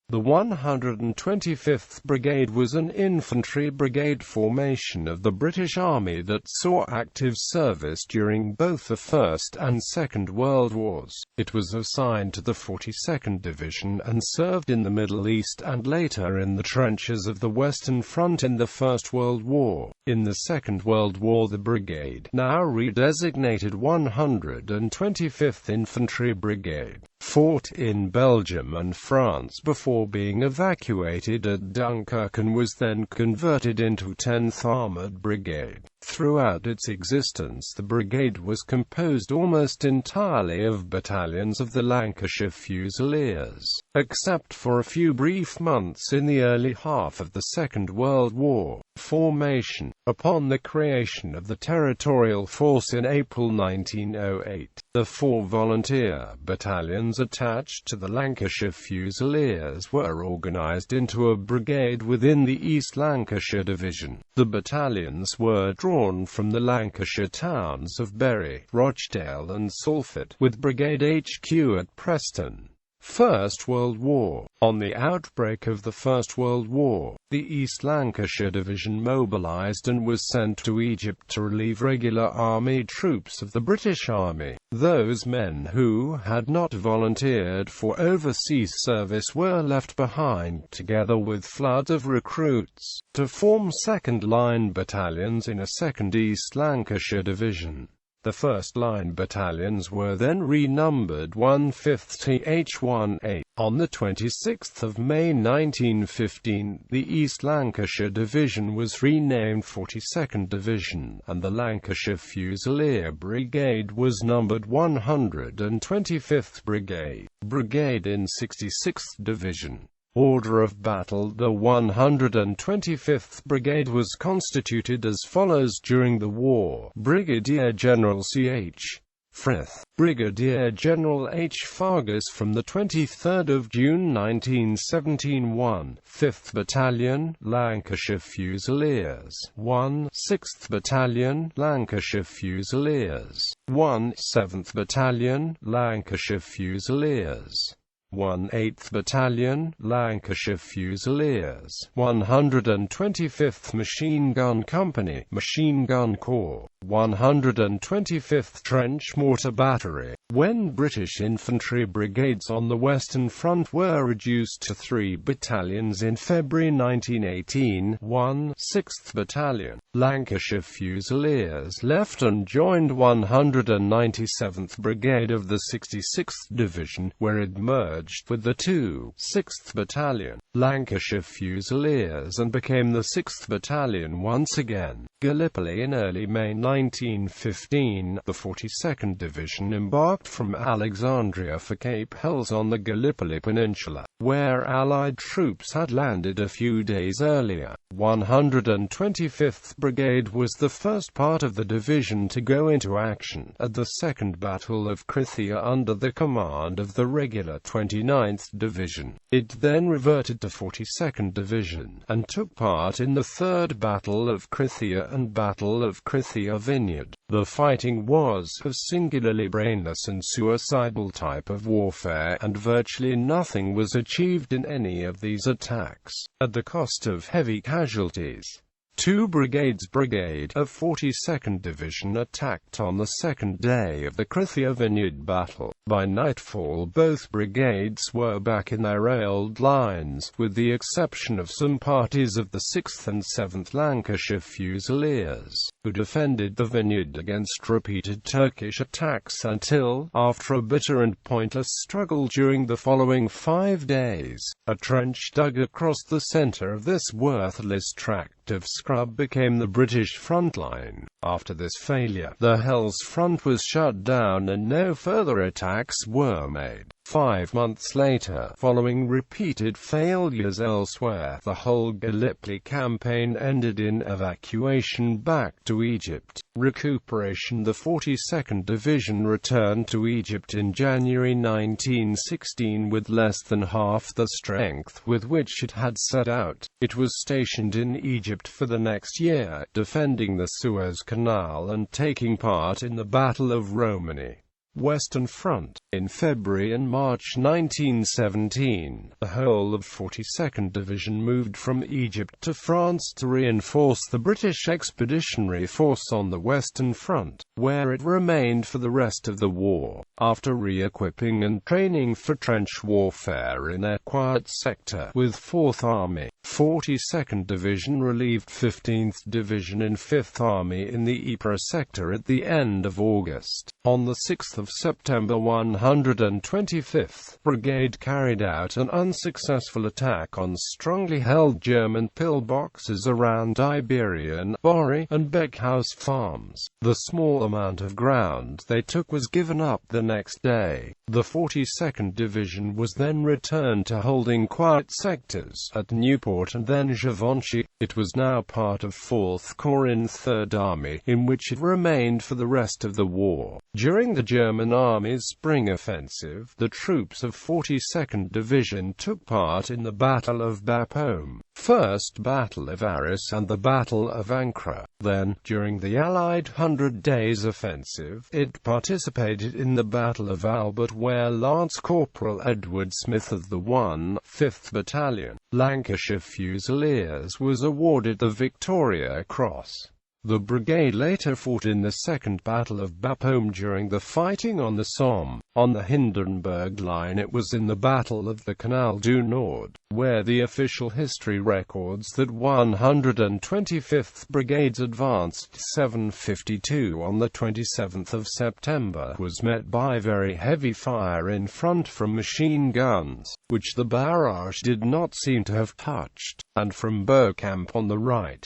The 125th Brigade was an infantry brigade formation of the British Army that saw active service during both the First and Second World Wars. It was assigned to the 42nd Division and served in the Middle East and later in the trenches of the Western Front in the First World War. In the Second World War, the brigade, now redesignated 125th Infantry Brigade, fought in Belgium and France before being evacuated at Dunkirk and was then converted into 10th Armoured Brigade. Throughout its existence, the brigade was composed almost entirely of battalions of the Lancashire Fusiliers, except for a few brief months in the early half of the Second World War. Formation. Upon the creation of the Territorial Force in April 1908, the 4 volunteer battalions attached to the Lancashire Fusiliers were organised into a brigade within the East Lancashire Division. The battalions were drawn from the Lancashire towns of Bury, Rochdale and Salford, with Brigade HQ at Preston. First World War. On the outbreak of the First World War, the East Lancashire Division mobilised and was sent to Egypt to relieve regular army troops of the British Army. Those men who had not volunteered for overseas service were left behind, together with floods of recruits, to form second-line battalions in a second East Lancashire Division. The first-line battalions were then renumbered 1/5 TH-18. On the 26th of May 1915, the East Lancashire Division was renamed 42nd Division, and the Lancashire Fusilier Brigade was numbered 125th Brigade. Brigade in 66th Division. Order of battle. The 125th Brigade was constituted as follows during the war: Brigadier General C.H. Frith, Brigadier General H. Fargus from the 23rd of June 1917. 1. 5th Battalion, Lancashire Fusiliers. 1. 6th Battalion, Lancashire Fusiliers. 1. 7th Battalion, Lancashire Fusiliers. 1. 8th Battalion, Lancashire Fusiliers. 125th Machine Gun Company, Machine Gun Corps. 125th Trench Mortar Battery. When British infantry brigades on the Western Front were reduced to 3 battalions in February 1918, 1. 6th Battalion, Lancashire Fusiliers left and joined 197th Brigade of the 66th Division, where it merged with the 2. 6th Battalion, Lancashire Fusiliers and became the 6th Battalion once again. Gallipoli. In early May 1915, the 42nd Division embarked from Alexandria for Cape Helles on the Gallipoli Peninsula, where Allied troops had landed a few days earlier. 125th Brigade was the first part of the division to go into action at the Second Battle of Krithia under the command of the regular 29th Division. It then reverted to 42nd Division, and took part in the Third Battle of Krithia and Battle of Krithia Vineyard. The fighting was of singularly brainless and suicidal type of warfare, and virtually nothing was achieved in any of these attacks, at the cost of heavy casualties. 2 brigades. Brigade of 42nd Division attacked on the second day of the Krithia Vineyard battle. By nightfall both brigades were back in their old lines, with the exception of some parties of the 6th and 7th Lancashire Fusiliers, who defended the vineyard against repeated Turkish attacks until, after a bitter and pointless struggle during the following 5 days, a trench dug across the centre of this worthless tract of scrub became the British front line. After this failure, the Helles front was shut down and no further attacks were made. 5 months later, following repeated failures elsewhere, the whole Gallipoli campaign ended in evacuation back to Egypt. Recuperation. The 42nd Division returned to Egypt in January 1916 with less than half the strength with which it had set out. It was stationed in Egypt for the next year, defending the Suez Canal and taking part in the Battle of Romani. Western Front. In February and March 1917, the whole of 42nd Division moved from Egypt to France to reinforce the British Expeditionary Force on the Western Front, where it remained for the rest of the war. After re-equipping and training for trench warfare in their quiet sector with 4th Army, 42nd Division relieved 15th Division and 5th Army in the Ypres sector at the end of August. On the 6th of September, 125th Brigade carried out an unsuccessful attack on strongly held German pillboxes around Iberian, Borry, and Beckhouse farms. The small amount of ground they took was given up the next day. The 42nd Division was then returned to holding quiet sectors at Newport and then Givenchy. It was now part of 4th Corps in 3rd Army, in which it remained for the rest of the war. During the German Army's spring offensive, the troops of 42nd Division took part in the Battle of Bapaume, First Battle of Arras and the Battle of Ancre. Then, during the Allied 100 Days Offensive, it participated in the Battle of Albert, where Lance Corporal Edward Smith of the 1/5th Battalion, Lancashire Fusiliers, was awarded the Victoria Cross. The brigade later fought in the Second Battle of Bapaume during the fighting on the Somme. On the Hindenburg Line, it was in the Battle of the Canal du Nord, where the official history records that 125th Brigade's advanced 752 on the 27th of September was met by very heavy fire in front from machine guns, which the barrage did not seem to have touched, and from Beaucamp on the right.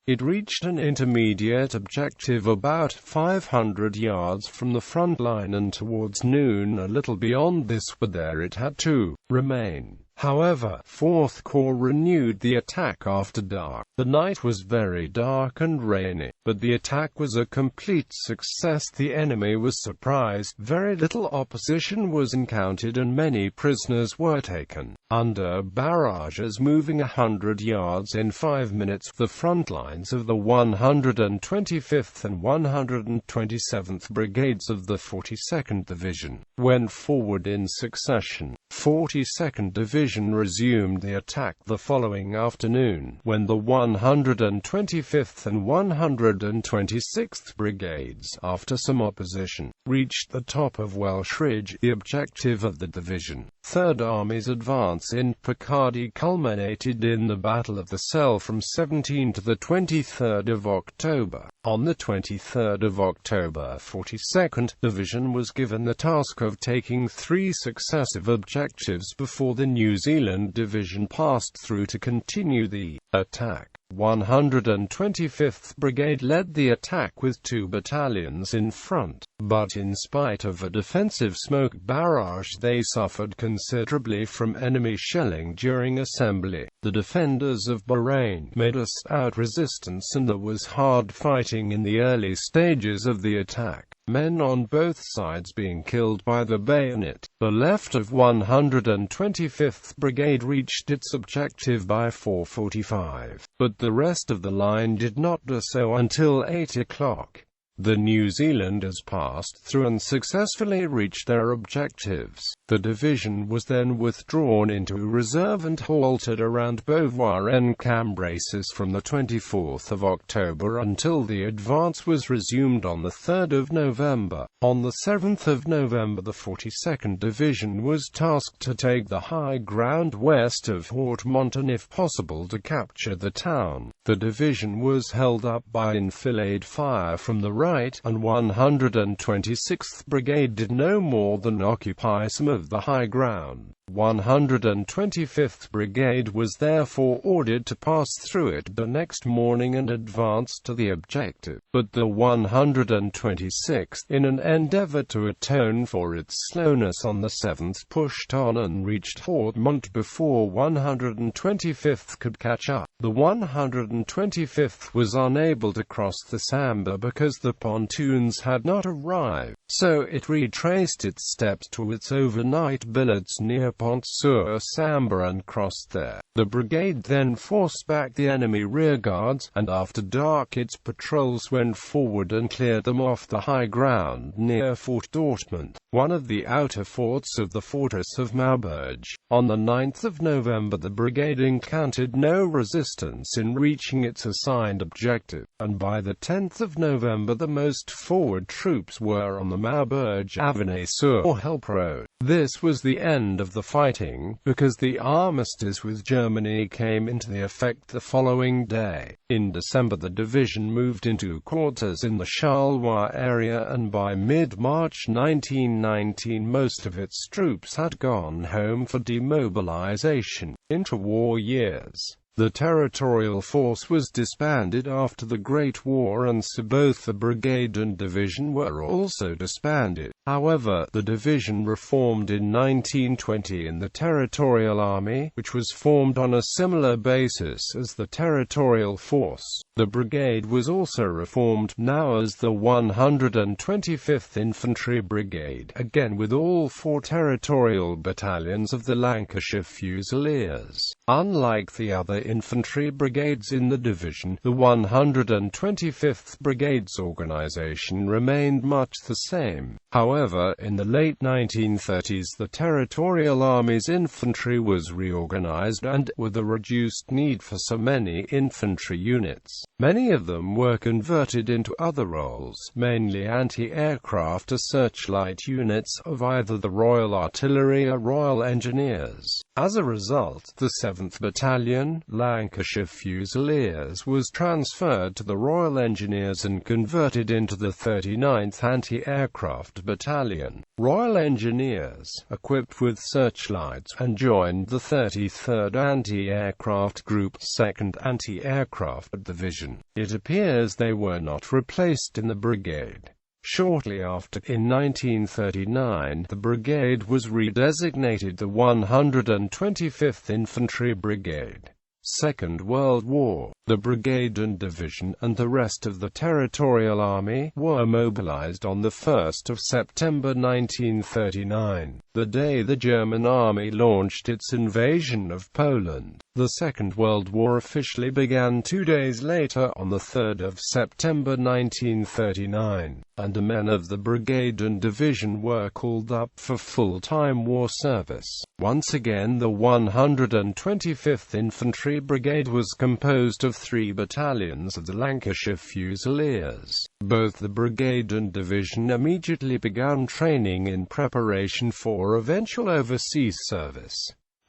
It reached an intermediate objective about 500 yards from the front line, and towards noon a little beyond this, but there it had to remain. However, 4th Corps renewed the attack after dark. The night was very dark and rainy, but the attack was a complete success. The enemy was surprised, very little opposition was encountered, and many prisoners were taken. Under barrages moving 100 yards in 5 minutes, the front lines of the 125th and 127th Brigades of the 42nd Division went forward in succession. 42nd Division resumed the attack the following afternoon, when the 125th and 126th Brigades, after some opposition, reached the top of Welsh Ridge, the objective of the division. 3rd Army's advance in Picardy culminated in the Battle of the Selle from 17 to the 23rd of October. On the 23rd of October, 42nd Division was given the task of taking 3 successive objectives before the New Zealand Division passed through to continue the attack. 125th Brigade led the attack with 2 battalions in front, but in spite of a defensive smoke barrage they suffered considerably from enemy shelling during assembly. The defenders of Bahrain made a stout resistance, and there was hard fighting in the early stages of the attack, men on both sides being killed by the bayonet. The left of 125th Brigade reached its objective by 4:45, but the rest of the line did not do so until 8 o'clock. The New Zealanders passed through and successfully reached their objectives. The division was then withdrawn into reserve and halted around Beauvoir en Cambrésis from the 24th of October until the advance was resumed on the 3rd of November. On the 7th of November, the 42nd Division was tasked to take the high ground west of Haute-Mont and, if possible, to capture the town. The division was held up by enfilade fire from the right, and 126th Brigade did no more than occupy some of the high ground. 125th Brigade was therefore ordered to pass through it the next morning and advance to the objective, but the 126th, in an endeavour to atone for its slowness on the 7th, pushed on and reached Haute-Mont before 125th could catch up. The 125th was unable to cross the Sambre because the pontoons had not arrived, so it retraced its steps to its overnight billets near Pont-sur-Sambre and crossed there. The brigade then forced back the enemy rearguards, and after dark its patrols went forward and cleared them off the high ground near Fort Dortmund, one of the outer forts of the fortress of Maubeuge. On the 9th of November the brigade encountered no resistance in reaching its assigned objective, and by the 10th of November the most forward troops were on the Maubeuge-Avenay-sur-Helpe road. This was the end of the fighting, because the armistice with Germany came into effect the following day. In December the division moved into quarters in the Charleroi area, and by mid-March 1919 most of its troops had gone home for demobilization. Intra-war years. The territorial force was disbanded after the Great War, and so both the brigade and division were also disbanded. However, the division reformed in 1920 in the Territorial Army, which was formed on a similar basis as the territorial force. The brigade was also reformed, now as the 125th Infantry Brigade, again with all 4 territorial battalions of the Lancashire Fusiliers. Unlike the other infantry brigades in the division, the 125th Brigade's organization remained much the same. However, in the late 1930s the Territorial Army's infantry was reorganized, and, with a reduced need for so many infantry units, many of them were converted into other roles, mainly anti-aircraft or searchlight units of either the Royal Artillery or Royal Engineers. As a result, the 7th Battalion, Lancashire Fusiliers, was transferred to the Royal Engineers and converted into the 39th Anti-Aircraft Battalion, Royal Engineers, equipped with searchlights, and joined the 33rd Anti-Aircraft Group, 2nd Anti-Aircraft Division. It appears they were not replaced in the brigade. Shortly after, in 1939, the brigade was redesignated the 125th Infantry Brigade. Second World War. The brigade and division, and the rest of the Territorial Army, were mobilized on 1 September 1939, the day the German army launched its invasion of Poland. The Second World War officially began 2 days later, on 3 September 1939, and the men of the brigade and division were called up for full-time war service. Once again the 125th Infantry Brigade was composed of 3 battalions of the Lancashire Fusiliers. Both the brigade and division immediately began training in preparation for eventual overseas service.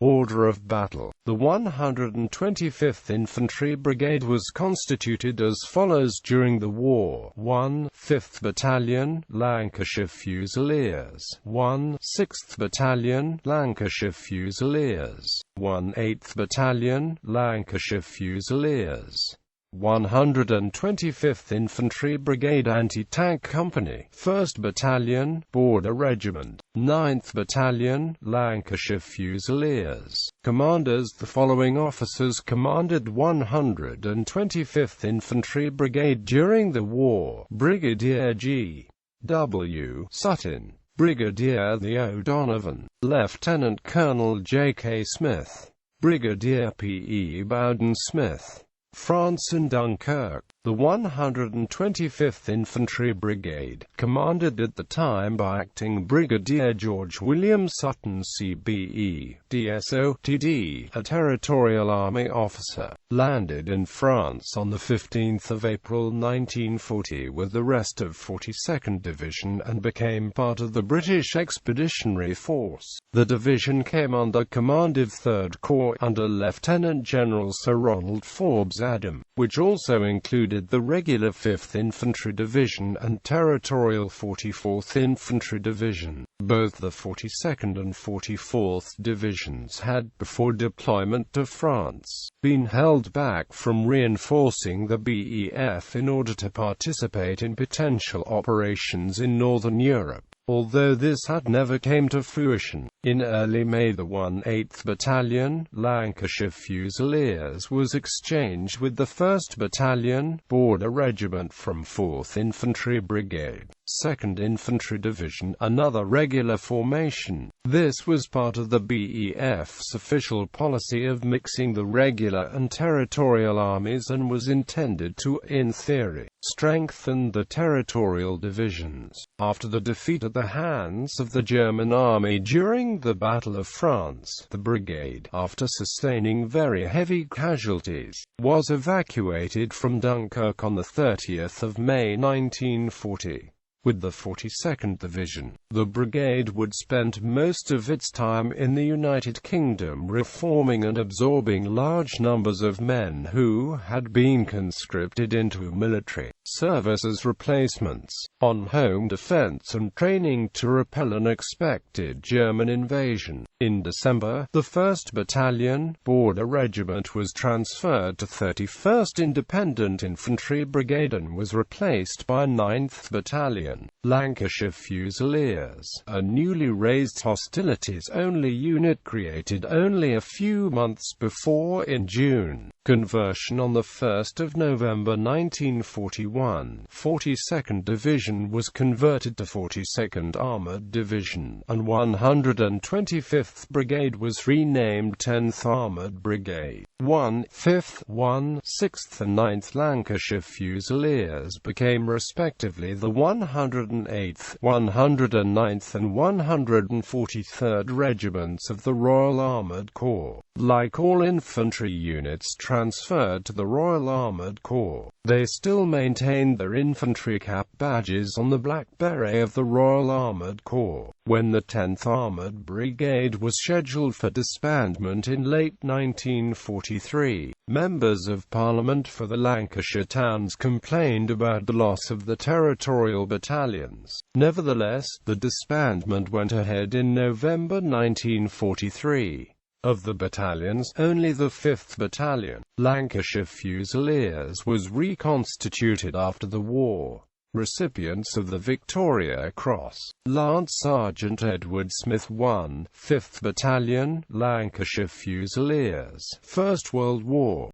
Order of battle. The 125th Infantry Brigade was constituted as follows during the war: 1. 5th Battalion, Lancashire Fusiliers; 1. 6th Battalion, Lancashire Fusiliers; 1. 8th Battalion, Lancashire Fusiliers; 125th Infantry Brigade Anti-Tank Company, 1st Battalion, Border Regiment; 9th Battalion, Lancashire Fusiliers. Commanders. The following officers commanded 125th Infantry Brigade during the war: Brigadier G. W. Sutton, Brigadier The O'Donovan, Lieutenant Colonel J. K. Smith, Brigadier P. E. Bowden-Smith. France and Dunkirk. The 125th Infantry Brigade, commanded at the time by Acting Brigadier George William Sutton CBE, DSOTD, a Territorial Army officer, landed in France on 15 April 1940 with the rest of 42nd Division and became part of the British Expeditionary Force. The division came under command of 3rd Corps under Lieutenant General Sir Ronald Forbes Adam, which also included the regular 5th Infantry Division and Territorial 44th Infantry Division. Both the 42nd and 44th Divisions had, before deployment to France, been held back from reinforcing the BEF in order to participate in potential operations in Northern Europe. Although this had never came to fruition, in early May the 1/8th Battalion, Lancashire Fusiliers, was exchanged with the 1st Battalion, Border Regiment from 4th Infantry Brigade. 2nd Infantry Division, another regular formation. This was part of the BEF's official policy of mixing the regular and territorial armies and was intended to, in theory, strengthen the territorial divisions. After the defeat at the hands of the German army during the Battle of France, the brigade, after sustaining very heavy casualties, was evacuated from Dunkirk on the 30th of May 1940. With the 42nd Division, the brigade would spend most of its time in the United Kingdom reforming and absorbing large numbers of men who had been conscripted into military service as replacements, on home defense and training to repel an expected German invasion. In December, the 1st Battalion, Border Regiment was transferred to 31st Independent Infantry Brigade and was replaced by 9th Battalion, Lancashire Fusiliers, a newly raised hostilities-only unit created only a few months before in June. Conversion on the 1st of November 1941, 42nd Division was converted to 42nd Armoured Division, and 125th Brigade was renamed 10th Armoured Brigade. 1, 5th, 1, 6th and 9th Lancashire Fusiliers became respectively the 108th, 109th and 143rd Regiments of the Royal Armoured Corps. Like all infantry units transferred to the Royal Armoured Corps, they still maintained their infantry cap badges on the black beret of the Royal Armoured Corps. When the 10th Armoured Brigade was scheduled for disbandment in late 1943, members of Parliament for the Lancashire towns complained about the loss of the territorial battalions. Nevertheless, the disbandment went ahead in November 1943. Of the battalions, only the 5th Battalion, Lancashire Fusiliers, was reconstituted after the war. Recipients of the Victoria Cross: Lance Sergeant Edward Smith 1, 5th Battalion, Lancashire Fusiliers, First World War.